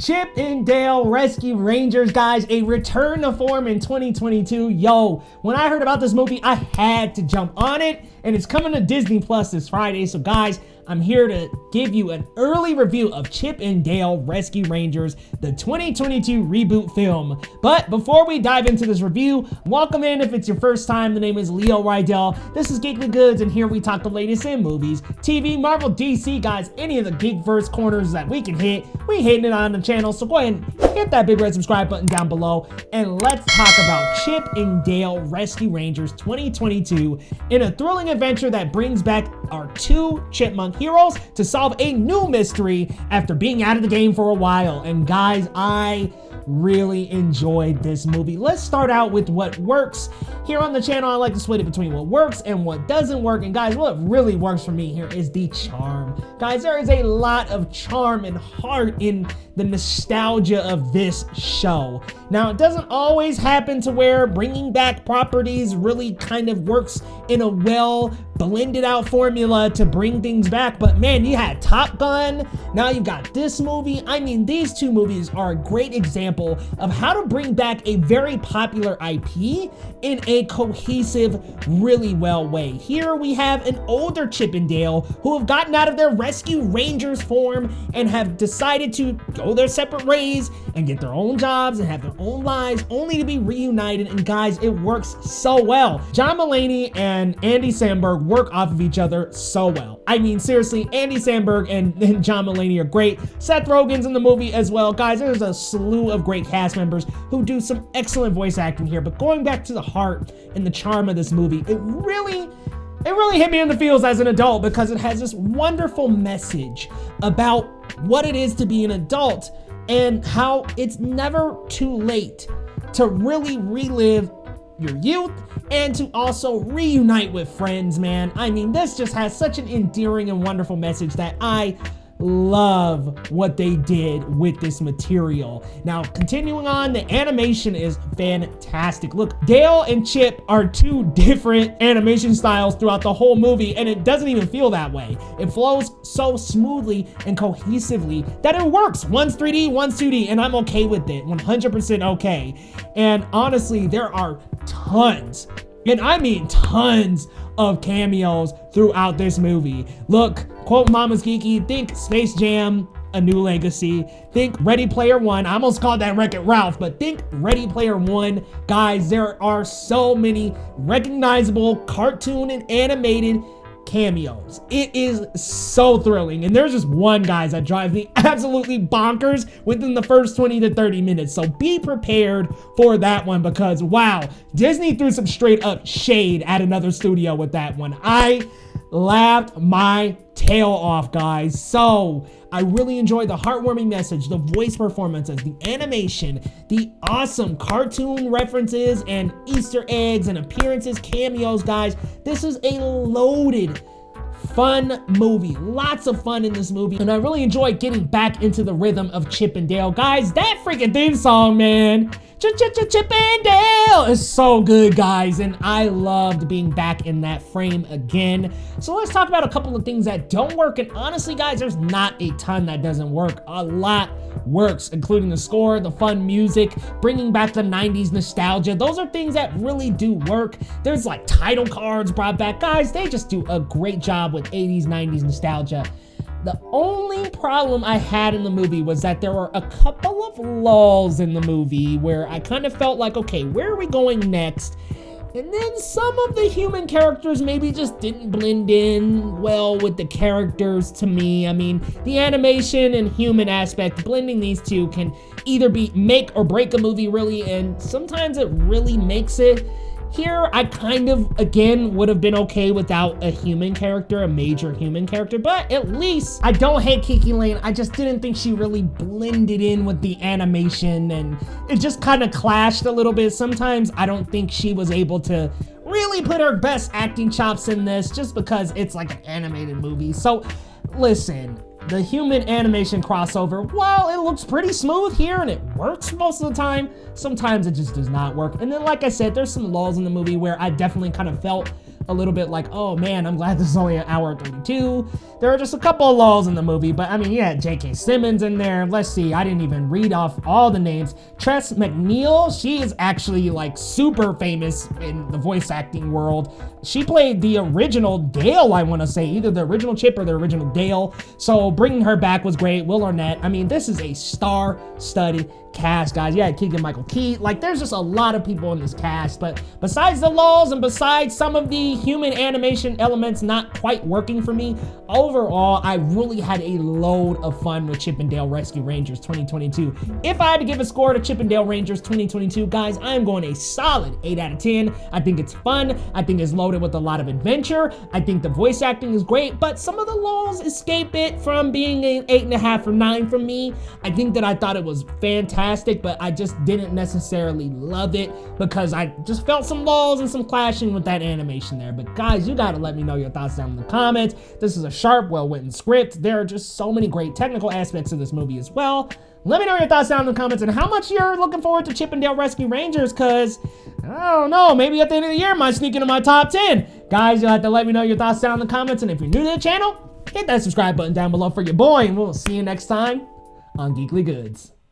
Chip and Dale Rescue Rangers, guys, a return to form in 2022. Yo, when I heard about this movie, I had to jump on it, and it's coming to Disney Plus this Friday. So guys, I'm here to give you an early review of Chip and Dale Rescue Rangers, the 2022 reboot film. But before we dive into this review, welcome in if it's your first time. The name is Leo Rydell. This is Geekly Goods, and here we talk the latest in movies, TV, Marvel, DC, guys, any of the Geekverse corners that we can hit, we hitting it on the channel. So go ahead and hit that big red subscribe button down below, and let's talk about Chip and Dale Rescue Rangers 2022 in a thrilling adventure that brings back our two chipmunk heroes to solve a new mystery after being out of the game for a while. And guys, I really enjoyed this movie. Let's start out with what works. Here on the channel, I like to split it between what works and what doesn't work. And guys, what really works for me here is the charm. Guys, there is a lot of charm and heart in the nostalgia of this show. Now, it doesn't always happen to where bringing back properties really kind of works in a well blended out formula to bring things back. But man, you had Top Gun, now you've got this movie. I mean, these two movies are a great example of how to bring back a very popular IP in a cohesive, really well way. Here we have an older Chip and Dale who have gotten out of their Rescue Rangers form and have decided to go their separate ways and get their own jobs and have their own lives, only to be reunited. And guys, it works so well. John Mulaney and Andy Samberg work off of each other so well. I mean, seriously, Andy Samberg and John Mulaney are great. Seth Rogen's in the movie as well. Guys, there's a slew of great cast members who do some excellent voice acting here. But going back to the heart and the charm of this movie, it really hit me in the feels as an adult, because it has this wonderful message about what it is to be an adult and how it's never too late to really relive your youth and to also reunite with friends, man. I mean, this just has such an endearing and wonderful message that I love what they did with this material. Now, continuing on, the animation is fantastic. Look, Dale and Chip are two different animation styles throughout the whole movie, and it doesn't even feel that way. It flows so smoothly and cohesively that it works. One's 3D, one's 2D, and I'm okay with it. 100% okay. And honestly, there are tons, and I mean tons, of cameos throughout this movie. Look, quote Mama's Geeky, think Space Jam: A New Legacy, think Ready Player One. I almost called that Wreck-It Ralph, but think Ready Player One. Guys, there are so many recognizable cartoon and animated cameos. It is so thrilling, and there's just one, guys, that drives me absolutely bonkers within the first 20 to 30 minutes. So be prepared for that one, because wow, Disney threw some straight up shade at another studio with that one. I laughed my tail off, guys. So I really enjoyed the heartwarming message, the voice performances, the animation, the awesome cartoon references and Easter eggs and appearances, cameos, guys. This is a loaded, fun movie. Lots of fun in this movie, and I really enjoyed getting back into the rhythm of Chip and Dale. Guys, that freaking theme song, man, Chip and Dale, is so good, guys, and I loved being back in that frame again. So let's talk about a couple of things that don't work, and honestly, guys, there's not a ton that doesn't work. A lot works, including the score, the fun music, bringing back the 90s nostalgia. Those are things that really do work. There's like title cards brought back. Guys, they just do a great job with 80s, 90s nostalgia. The only problem I had in the movie was that there were a couple of lulls in the movie where I kind of felt like, okay, where are we going next? And then some of the human characters maybe just didn't blend in well with the characters to me. I mean, the animation and human aspect, blending these two can either be make or break a movie, really, and sometimes it really makes it. Here, I kind of, again, would have been okay without a human character, a major human character, but at least I don't hate Kiki Lane. I just didn't think she really blended in with the animation, and it just kind of clashed a little bit. Sometimes I don't think she was able to really put her best acting chops in this, just because it's like an animated movie. So listen, the human animation crossover, while it looks pretty smooth here and it works most of the time, sometimes it just does not work. And then, like I said, there's some lulls in the movie where I definitely kind of felt a little bit like, oh man, I'm glad this is only an hour 32. There are just a couple of lulls in the movie, but I mean, yeah, J.K. Simmons in there. Let's see, I didn't even read off all the names. Tress MacNeille, she is actually like super famous in the voice acting world. She played the original Dale, I want to say, either the original Chip or the original Dale. So bringing her back was great. Will Arnett, I mean, this is a star-studded cast, guys. Yeah, Keegan-Michael Key. Like, there's just a lot of people in this cast, but besides the lulls and besides some of the human animation elements not quite working for me, overall, I really had a load of fun with ChipnDale Rescue Rangers 2022. If I had to give a score to ChipnDale Rangers 2022, guys, I am going a solid 8 out of 10. I think it's fun. I think it's loaded with a lot of adventure. I think the voice acting is great, but some of the lulls escape it from being an 8.5 or 9 from me. I think that I thought it was fantastic, but I just didn't necessarily love it because I just felt some lulls and some clashing with that animation there. But guys, you gotta let me know your thoughts down in the comments. This is a sharp, well-written script. There are just so many great technical aspects of this movie as well. Let me know your thoughts down in the comments and how much you're looking forward to ChipnDale Rescue Rangers, because I don't know, maybe at the end of the year, might sneak into my top 10. Guys, you'll have to let me know your thoughts down in the comments, and if you're new to the channel, hit that subscribe button down below for your boy, and we'll see you next time on Geekly Goods.